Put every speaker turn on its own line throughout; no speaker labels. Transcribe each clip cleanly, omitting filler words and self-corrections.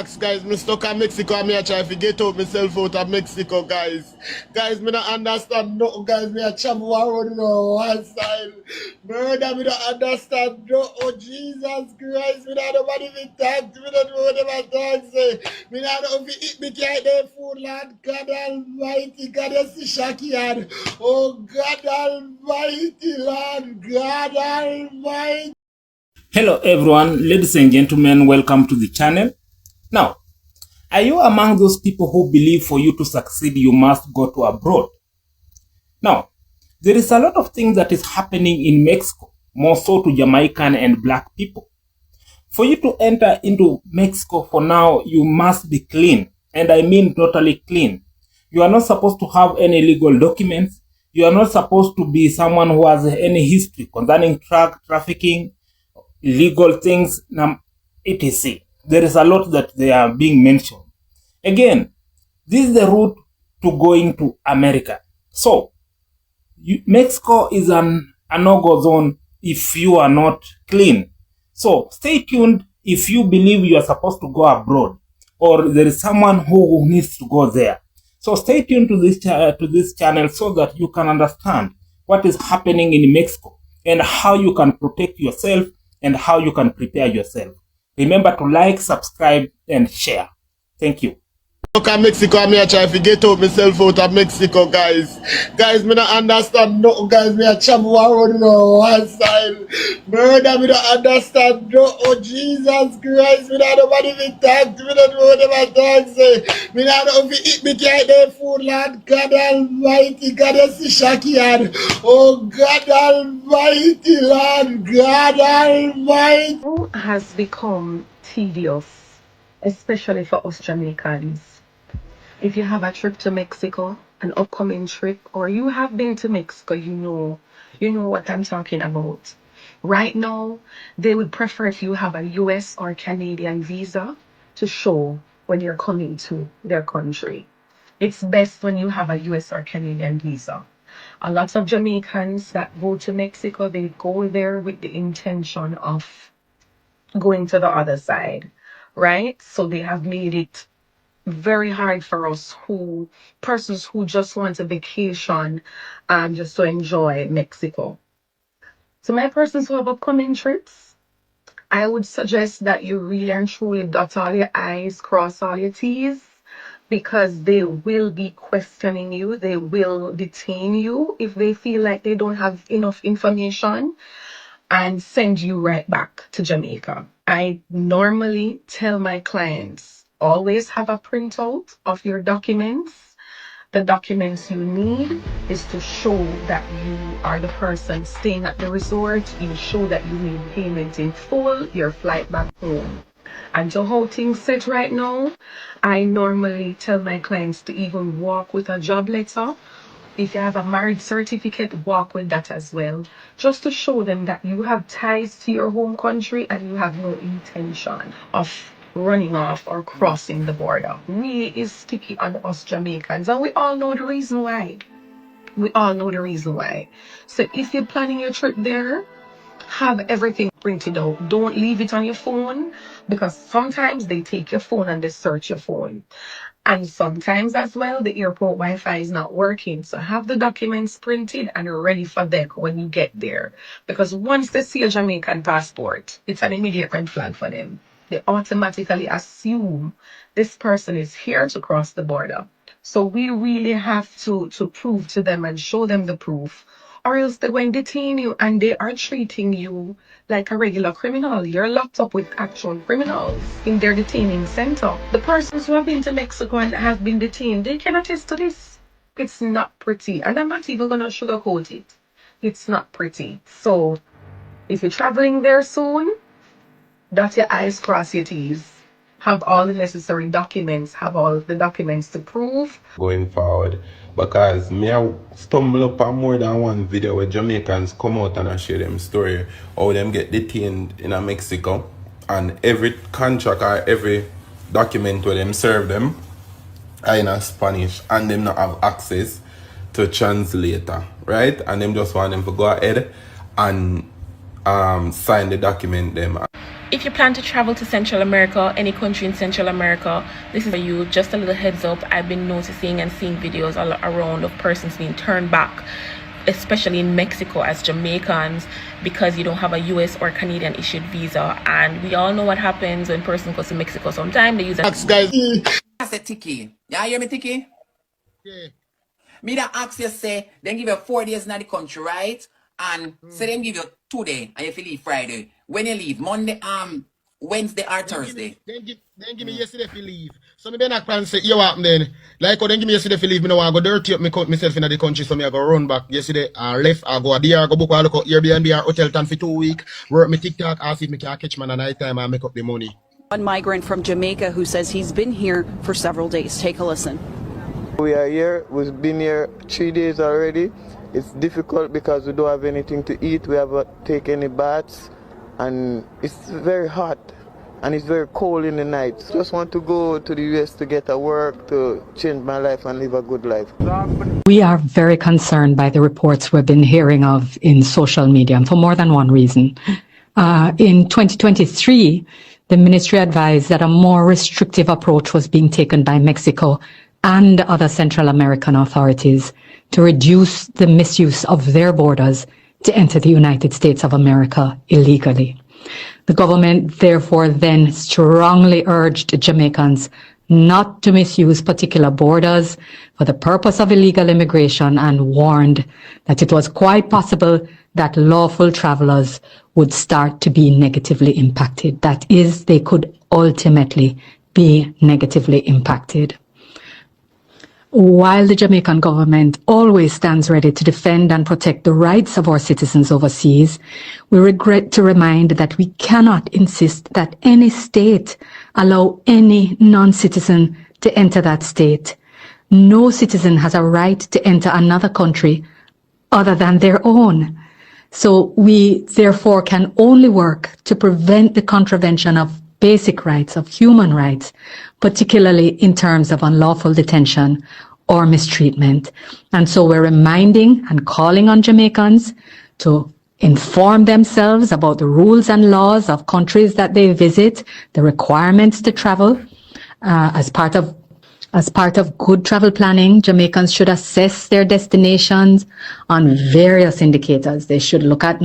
relax, guys. Me stuck in Mexico and me I try to get out myself out of Mexico, guys. Guys, me don't understand nothing, guys. Me a travel around on one side. Murder, me don't understand no. Oh, Jesus Christ. Me don't know what even talk to me. Don't know what them talk say. Me don't know if you eat me can't their food, Lord. God Almighty. God, you see Shaki hand. Oh, God Almighty, Lord. God Almighty.
Hello everyone, ladies and gentlemen, welcome to the channel. Now, are you among those people who believe for you to succeed you must go to abroad? Now, there is a lot of things that is happening in Mexico, more so to Jamaican and black people. For you to enter into Mexico for now, you must be clean, and I mean totally clean. You are not supposed to have any legal documents. You are not supposed to be someone who has any history concerning drug trafficking, legal things, etc. There is a lot that they are being mentioned. Again, this is the route to going to America. So, Mexico is a no-go zone if you are not clean. So, stay tuned if you believe you are supposed to go abroad or there is someone who needs to go there. So, stay tuned to this channel so that you can understand what is happening in Mexico and how you can protect yourself and how you can prepare yourself. Remember to like, subscribe, and share. Thank you.
Look at Mexico and me I try to get out myself out of Mexico, guys. Guys, me don't understand nothing, guys. Me a travel around on one side. Murder, me don't understand no. Oh, Jesus Christ. Me don't know what even talk to me. Don't know what them talk say. Me don't know if you eat me can't their food, Lord. God Almighty. God, you see Shaki hand. Oh, God Almighty, Lord. God Almighty.
Has become tedious, especially for us Jamaicans. If you have a trip to Mexico, an upcoming trip, or you have been to Mexico, you know what I'm talking about. Right now, they would prefer if you have a US or Canadian visa to show when you're coming to their country. It's best when you have a US or Canadian visa. A lot of Jamaicans that go to Mexico, they go there with the intention of going to the other side, right? So they have made it very hard for us persons who just want a vacation and just to enjoy Mexico. So my persons who have upcoming trips, I would suggest that you really and truly dot all your I's, cross all your T's, because they will be questioning you. They will detain you if they feel like they don't have enough information and send you right back to Jamaica. I normally tell my clients, always have a printout of your documents. The documents you need is to show that you are the person staying at the resort. You show that you made payment in full, your flight back home. And to how things sit right now, I normally tell my clients to even walk with a job letter. If you have a marriage certificate, walk with that as well, just to show them that you have ties to your home country and you have no intention of running off or crossing the border. Really is sticky on us Jamaicans, and we all know the reason why. So if you're planning your trip there, have everything printed out. Don't leave it on your phone, because sometimes they take your phone and they search your phone. And sometimes as well, the airport Wi-Fi is not working. So have the documents printed and ready for them when you get there. Because once they see a Jamaican passport, it's an immediate red flag for them. They automatically assume this person is here to cross the border. So we really have to prove to them and show them the proof, or else they're going to detain you and they are treating you like a regular criminal. You're locked up with actual criminals in their detaining center. The persons who have been to Mexico and have been detained, they can attest to this. It's not pretty. And I'm not even going to sugarcoat it. It's not pretty. So if you're traveling there soon, dot your I's, cross your T's. Have all the necessary documents, have all the documents to prove
going forward, because me I stumble upon more than one video where Jamaicans come out and I share them story how them get detained in a Mexico, and every contract or every document where them serve them are in a Spanish and them not have access to translator, right? And them just want them to go ahead and sign the document them.
If you plan to travel to Central America, any country in Central America, this is for you. Just a little heads up, I've been noticing and seeing videos all around of persons being turned back, especially in Mexico as Jamaicans, because you don't have a US or Canadian issued visa. And we all know what happens when persons go to Mexico. Sometimes they use a
Thanks, guys.
I said Tiki. Yeah, hear me, Tiki?
Yeah.
Me that ask you say, then give you 4 days in the country, right? And say them give you 2 days and you feel leave Friday. When you leave, Monday, Wednesday or Thursday.
Then give me yesterday for leave. So me then I plan say, you what then? Like, then give me yesterday for leave. Me no want to go dirty up myself in the country, so me I go run back yesterday and left. I go there, go book a look at Airbnb or hotel town for 2 weeks. Work me TikTok, ask if me can catch man at night time and make up the money.
One migrant from Jamaica who says he's been here for several days. Take a listen.
We are here. We've been here 3 days already. It's difficult because we don't have anything to eat. We haven't taken any baths, and it's very hot, and it's very cold in the night. Just want to go to the US to get a work, to change my life and live a good life.
We are very concerned by the reports we've been hearing of in social media for more than one reason. In 2023, the ministry advised that a more restrictive approach was being taken by Mexico and other Central American authorities to reduce the misuse of their borders to enter the United States of America illegally. The government therefore then strongly urged Jamaicans not to misuse particular borders for the purpose of illegal immigration and warned that it was quite possible that lawful travelers would start to be negatively impacted. That is, they could ultimately be negatively impacted. While the Jamaican government always stands ready to defend and protect the rights of our citizens overseas, we regret to remind that we cannot insist that any state allow any non-citizen to enter that state. No citizen has a right to enter another country other than their own. So we therefore can only work to prevent the contravention of basic rights, of human rights, particularly in terms of unlawful detention or mistreatment. And so we're reminding and calling on Jamaicans to inform themselves about the rules and laws of countries that they visit, the requirements to travel. As part of good travel planning, Jamaicans should assess their destinations on various indicators. They should look at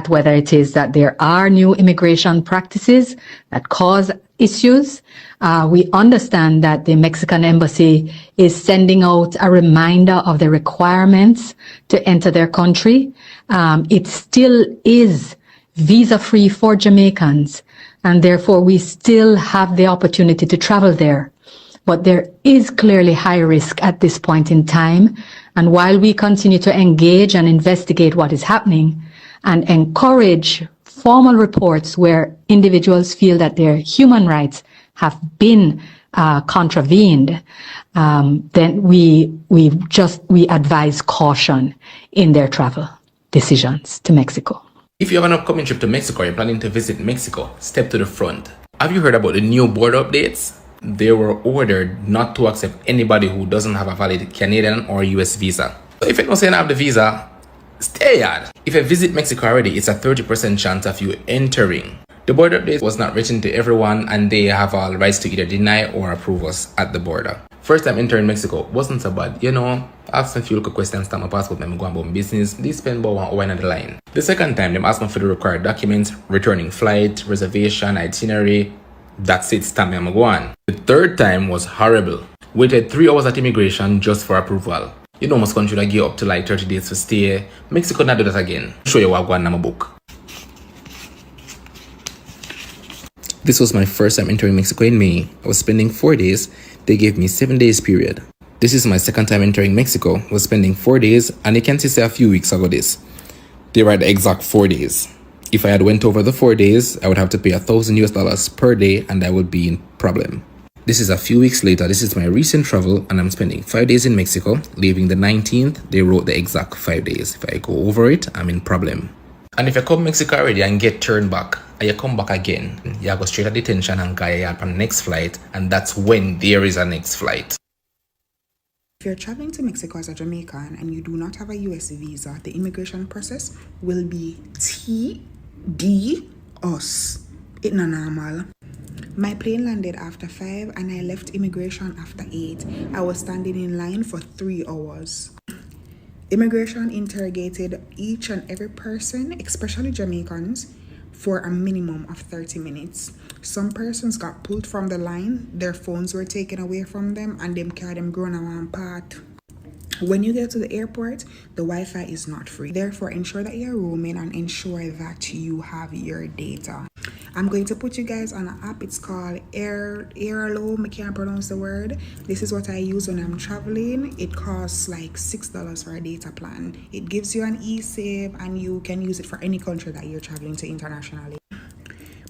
whether it is that there are new immigration practices that cause issues. We understand that the Mexican embassy is sending out a reminder of the requirements to enter their country. It still is visa-free for Jamaicans, and therefore we still have the opportunity to travel there. But there is clearly high risk at this point in time. And while we continue to engage and investigate what is happening and encourage formal reports where individuals feel that their human rights have been contravened, then we advise caution in their travel decisions to Mexico.
If you have an upcoming trip to Mexico or you're planning to visit Mexico, step to the front. Have you heard about the new border updates? They were ordered not to accept anybody who doesn't have a valid Canadian or US visa. So if you don't say you have the visa, stay out. If you visit Mexico already, it's a 30% chance of you entering. The border update was not written to everyone, and they have all rights to either deny or approve us at the border. First time entering Mexico wasn't so bad, asked a few local questions, stamp my passport, and go about business. They spend about 1 hour on the line. The second time, them asked me for the required documents, returning flight, reservation, itinerary. That's it, stamp me and go on. The third time was horrible. Waited 3 hours at immigration just for approval. Most countries that give up to like 30 days to stay. Mexico not do that again. Show you what going on my book. This was my first time entering Mexico in May. I was spending 4 days. They gave me 7 days period. This is my second time entering Mexico. I was spending 4 days, and you can see say a few weeks ago this. They were the exact 4 days. If I had went over the 4 days, I would have to pay $1,000 per day, and I would be in problem. This is a few weeks later. This is my recent travel, and I'm spending 5 days in Mexico. Leaving the 19th, they wrote the exact 5 days. If I go over it, I'm in problem. And if you come to Mexico already and get turned back, and you come back again, you go straight to detention and go on the next flight, and that's when there is a next flight.
If you're traveling to Mexico as a Jamaican and you do not have a US visa, the immigration process will be us. It's not normal. My plane landed after 5 and I left immigration after 8. I was standing in line for 3 hours. Immigration interrogated each and every person, especially Jamaicans, for a minimum of 30 minutes. Some persons got pulled from the line, their phones were taken away from them, and them carried them grown around part. When you get to the airport, the Wi-Fi is not free. Therefore, ensure that you're roaming and ensure that you have your data. I'm going to put you guys on an app. It's called Airalo. I can't pronounce the word. This is what I use when I'm traveling. It costs like $6 for a data plan. It gives you an eSave and you can use it for any country that you're traveling to internationally.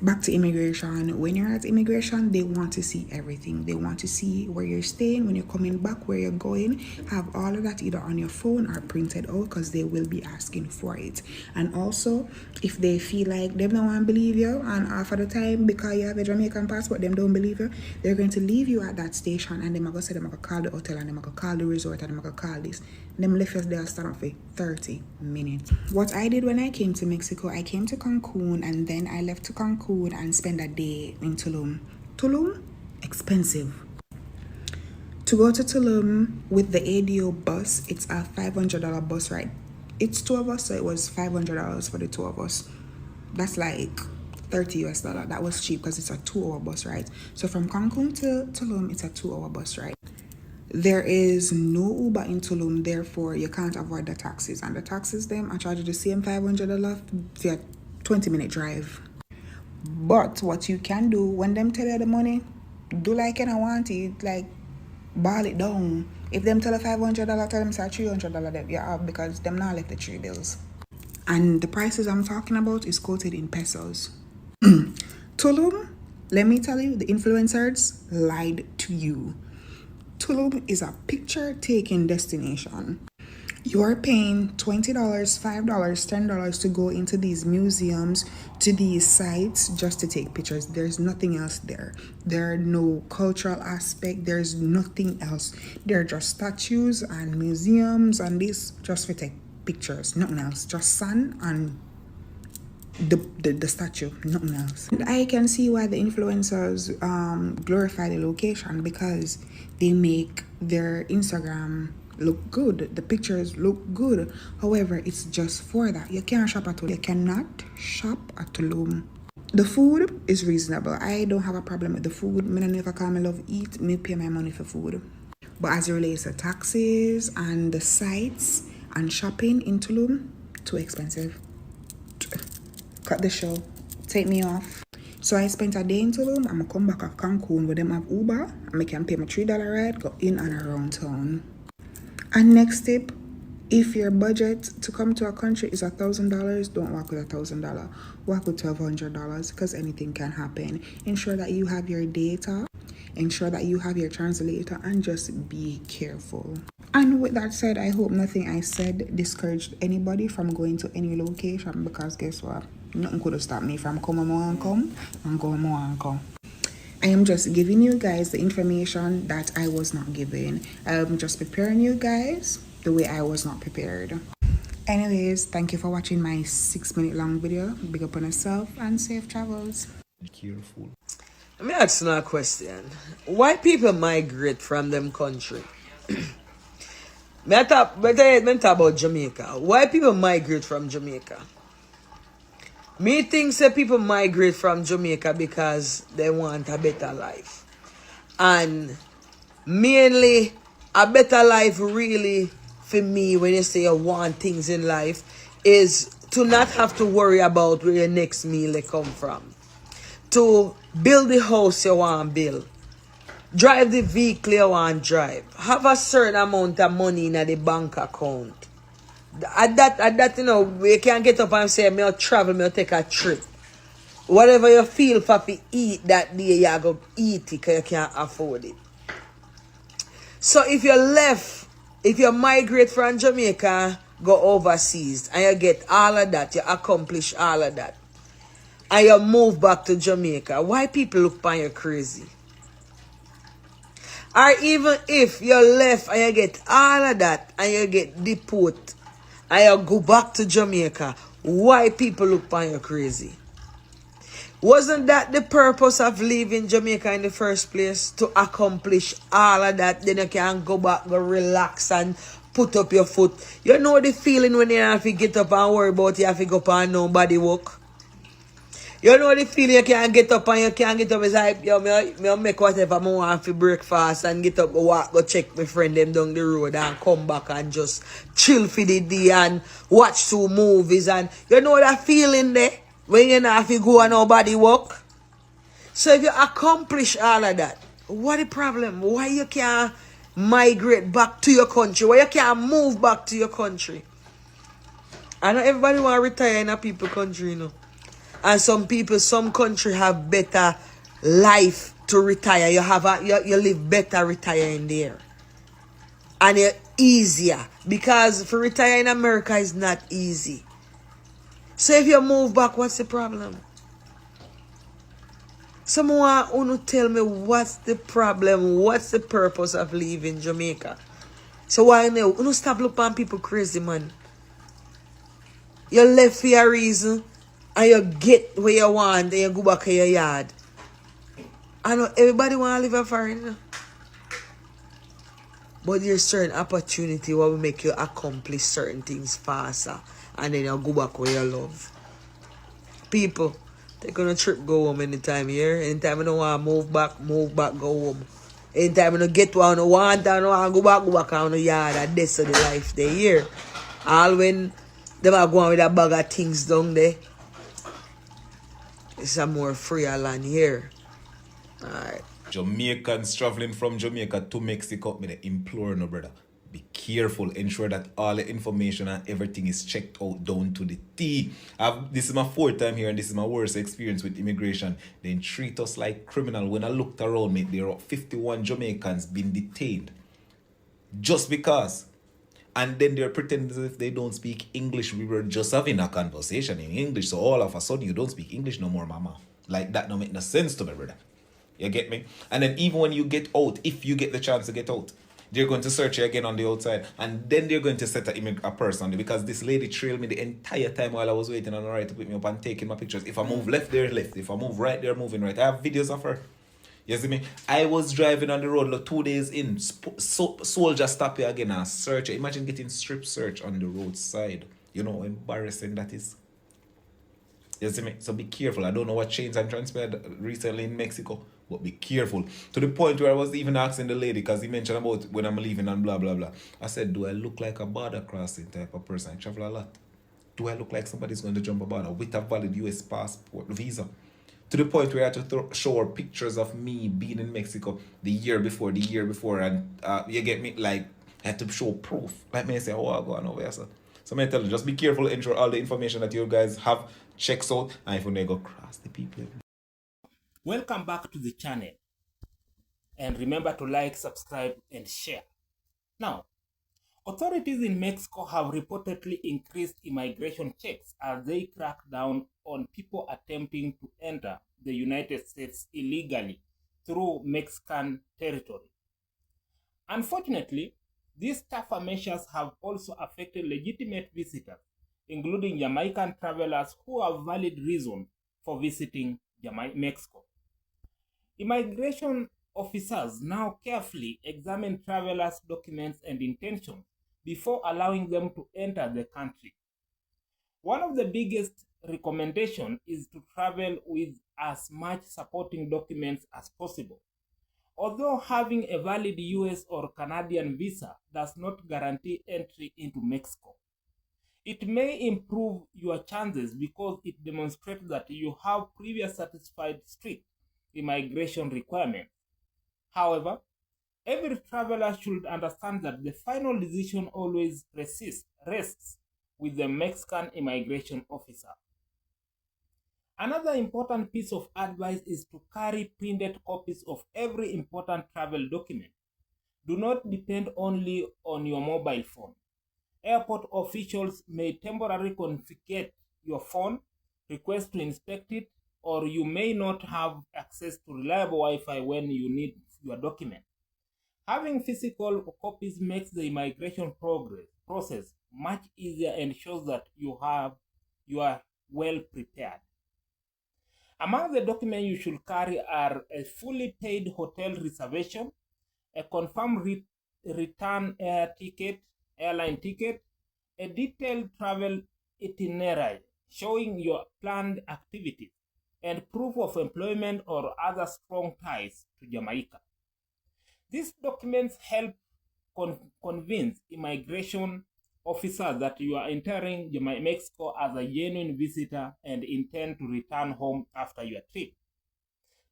Back to immigration. When you're at immigration, they want to see everything. They want to see where you're staying, when you're coming back, where you're going. Have all of that either on your phone or printed out because they will be asking for it. And also, if they feel like they don't want to believe you, and half of the time because you have a Jamaican passport, them don't believe you, they're going to leave you at that station and they're going to say they're going to call the hotel and they're going to call the resort and they're going to call this. Them left us there stand up for 30 minutes. What I did when I came to Mexico, I came to Cancun and then I left to Cancun and spent a day in Tulum. Tulum? Expensive. To go to Tulum with the ADO bus, it's a $500 bus ride. It's 2 of us, so it was $500 for the 2 of us. That's like $30 US. That was cheap because it's a 2-hour bus ride. So from Cancun to Tulum, it's a 2-hour bus ride. There is no Uber in Tulum, therefore you can't avoid the taxis. And the taxis, them, I charge you the same $500 for a 20-minute drive. But what you can do, when them tell you the money, do like you don't want it, like ball it down. If them tell you $500, tell them say $300 that you have because them not left the 3 bills. And the prices I'm talking about is quoted in pesos. Tulum, let me tell you, the influencers lied to you. Tulum is a picture-taking destination. You're paying $20, $5, $10 to go into these museums, to these sites just to take pictures. There's nothing else there. There are no cultural aspect. There's nothing else. They're just statues and museums and this just for take pictures. Nothing else. Just sun and the statue, nothing else. And I can see why the influencers glorify the location because they make their Instagram look good. The pictures look good. However, it's just for that. You can't shop at Tulum. You cannot shop at Tulum. The food is reasonable. I don't have a problem with the food. Me never call me love eat. Me pay my money for food. But as it relates to taxes and the sites and shopping in Tulum, too expensive. Cut the show, take me off. So I spent a day in Tulum. I'm gonna come back at Cancun where them have Uber and I can pay my $3 ride, go in and around town. And next tip, if your budget to come to a country is $1,000, don't walk with $1,000. Walk with $1,200 because anything can happen. Ensure that you have your data, ensure that you have your translator, and just be careful. And with that said, I hope nothing I said discouraged anybody from going to any location because guess what? Nothing could have stopped me from coming more and come and going more and come. I am just giving you guys the information that I was not given. I'm just preparing you guys the way I was not prepared. Anyways, thank you for watching my 6-minute long video. Big up on yourself and safe travels.
Be careful.
Let me ask you a question. Why people migrate from them country? I talk about Jamaica. Why people migrate from Jamaica? Me think say people migrate from Jamaica because they want a better life. And mainly, a better life really, for me, when you say you want things in life, is to not have to worry about where your next meal they come from. To build the house you want to build. Drive the vehicle you want to drive. Have a certain amount of money in the bank account. At that, you know, you can get up and say, I'll travel, I'll take a trip. Whatever you feel for to eat that day, you go eat it because you can't afford it. So if you migrate from Jamaica, go overseas, and you get all of that, you accomplish all of that, and you move back to Jamaica, why people look upon you crazy? Or even if you left and you get all of that and you get deported and you go back to Jamaica, Why people look upon you crazy? Wasn't that the purpose of leaving Jamaica in the first place? To accomplish all of that, then you can go back, go relax and put up your foot. You know the feeling when you have to get up and worry about you have to go up and nobody walk? You know the feeling you can't get up and you can't get up. It's like, yo, me make whatever I want for breakfast and get up, go walk, go check my friend them down the road and come back and just chill for the day and watch 2 movies. And you know that feeling there when you not have to go and nobody walk? So if you accomplish all of that, what the problem? Why you can't migrate back to your country? Why you can't move back to your country? I know everybody want to retire in a people country, you know. And some people, some country have better life to retire. You live better retiring there. And it's easier. Because for retire in America is not easy. So if you move back, what's the problem? Someone wanna tell me what's the problem? What's the purpose of leaving Jamaica? So why now? You stop looking at people crazy, man. You left for a reason and you get where you want and you go back to your yard. I know everybody want to live a foreign. But there's certain opportunity where will make you accomplish certain things faster and then you go back where you love. People, take on a trip, go home anytime here. Anytime you don't want to move back, go home. Anytime you don't get what you want and you want to go back on the yard. And that's the life they here. All when them are going with a bag of things down there, it's a more freer land here. Alright.
Jamaicans traveling from Jamaica to Mexico, me dey implore no brother. Be careful, ensure that all the information and everything is checked out down to the T. This is my 4th time here and this is my worst experience with immigration. They treat us like criminal. When I looked around me, there are 51 Jamaicans being detained. Just because. And then they're pretending as if they don't speak English. We were just having a conversation in English. So all of a sudden you don't speak English no more, mama. Like that don't make no sense to me, brother. You get me? And then even when you get out, if you get the chance to get out, they're going to search you again on the outside. And then they're going to set a person on there. Because this lady trailed me the entire time while I was waiting on the right to pick me up and taking my pictures. If I move left, they're left. If I move right, they're moving right. I have videos of her. You see me? I was driving on the road like 2 days in. Soldier stop you again and search you. Imagine getting strip search on the roadside. You know how embarrassing that is. You see me? So be careful. I don't know what chains I transpired recently in Mexico, but be careful. To the point where I was even asking the lady, because he mentioned about when I'm leaving and blah, blah, blah. I said, do I look like a border crossing type of person? I travel a lot. Do I look like somebody's going to jump a border with a valid US passport visa? To the point where I had to show her pictures of me being in Mexico the year before, and you get me? Like, I had to show proof. Like me say, oh, I'll go on over here, sir. So I tell you, just be careful, ensure all the information that you guys have checks out, and if you never go cross the people.
Welcome back to the channel. And remember to like, subscribe, and share. Now, authorities in Mexico have reportedly increased immigration checks as they crack down on people attempting to enter the United States illegally through Mexican territory. Unfortunately, these tougher measures have also affected legitimate visitors, including Jamaican travelers who have valid reason for visiting Mexico. Immigration officers now carefully examine travelers' documents and intentions before allowing them to enter the country. One of the biggest recommendations is to travel with as much supporting documents as possible. Although having a valid US or Canadian visa does not guarantee entry into Mexico, it may improve your chances because it demonstrates that you have previously satisfied strict immigration requirements. However, every traveler should understand that the final decision always rests with the Mexican immigration officer. Another important piece of advice is to carry printed copies of every important travel document. Do not depend only on your mobile phone. Airport officials may temporarily confiscate your phone, request to inspect it, or you may not have access to reliable Wi-Fi when you need your document. Having physical copies makes the immigration process much easier and shows that you have you are well prepared. Among the documents you should carry are a fully paid hotel reservation, a confirmed return airline ticket, a detailed travel itinerary showing your planned activities, and proof of employment or other strong ties to Jamaica. These documents help convince immigration officers that you are entering Mexico as a genuine visitor and intend to return home after your trip.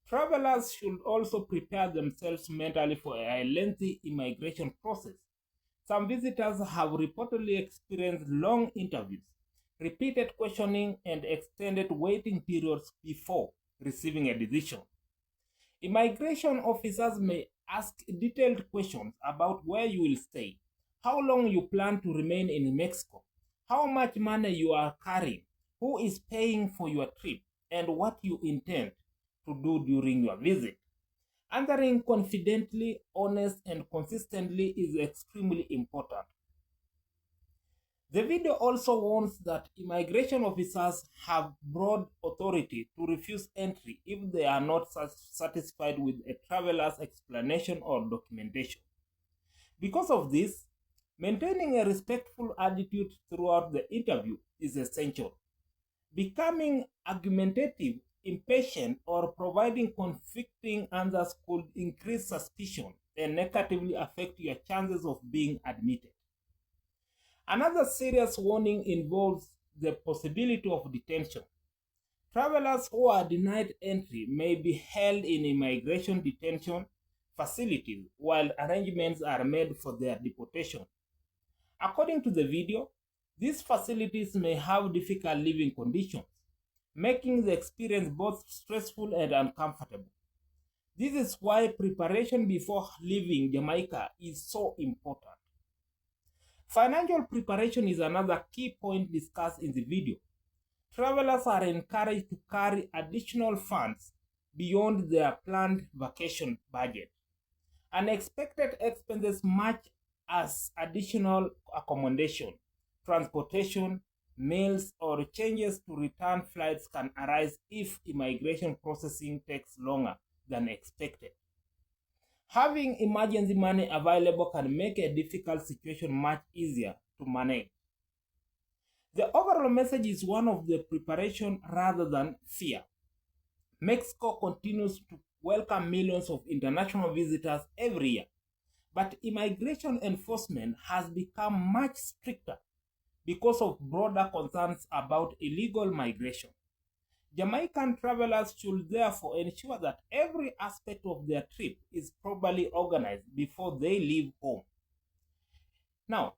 Travelers should also prepare themselves mentally for a lengthy immigration process. Some visitors have reportedly experienced long interviews, repeated questioning, and extended waiting periods before receiving a decision. Immigration officers may ask detailed questions about where you will stay, how long you plan to remain in Mexico, how much money you are carrying, who is paying for your trip, and what you intend to do during your visit. Answering confidently, honest, and consistently is extremely important. The video also warns that immigration officers have broad authority to refuse entry if they are not satisfied with a traveler's explanation or documentation. Because of this, maintaining a respectful attitude throughout the interview is essential. Becoming argumentative, impatient, or providing conflicting answers could increase suspicion and negatively affect your chances of being admitted. Another serious warning involves the possibility of detention. Travelers who are denied entry may be held in immigration detention facilities while arrangements are made for their deportation. According to the video, these facilities may have difficult living conditions, making the experience both stressful and uncomfortable. This is why preparation before leaving Jamaica is so important. Financial preparation is another key point discussed in the video. Travelers are encouraged to carry additional funds beyond their planned vacation budget. Unexpected expenses such as additional accommodation, transportation, meals, or changes to return flights can arise if immigration processing takes longer than expected. Having emergency money available can make a difficult situation much easier to manage. The overall message is one of the preparation rather than fear. Mexico continues to welcome millions of international visitors every year, but immigration enforcement has become much stricter because of broader concerns about illegal migration. Jamaican travelers should therefore ensure that every aspect of their trip is properly organized before they leave home. Now,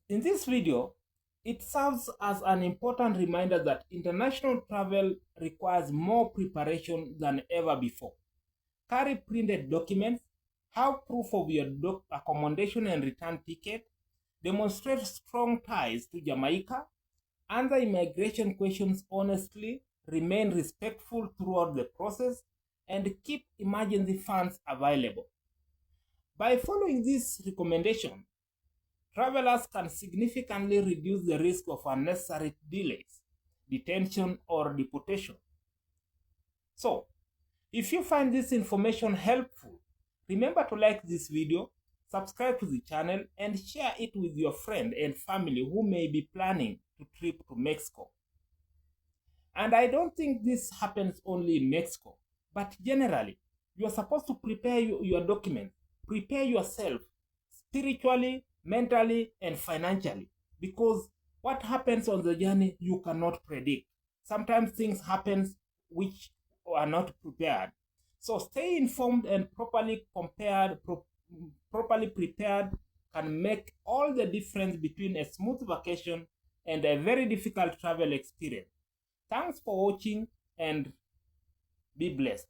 in this video, it serves as an important reminder that international travel requires more preparation than ever before. Carry printed documents, have proof of your accommodation and return ticket, demonstrate strong ties to Jamaica, answer immigration questions honestly, remain respectful throughout the process, and keep emergency funds available. By following this recommendation, travelers can significantly reduce the risk of unnecessary delays, detention, or deportation. So, if you find this information helpful, remember to like this video, subscribe to the channel, and share it with your friend and family who may be planning to trip to Mexico. And I don't think this happens only in Mexico, but generally, you are supposed to prepare your documents, prepare yourself spiritually, mentally, and financially, because what happens on the journey you cannot predict. Sometimes things happen which are not prepared. So stay informed and properly prepared can make all the difference between a smooth vacation and a very difficult travel experience. Thanks for watching and be blessed.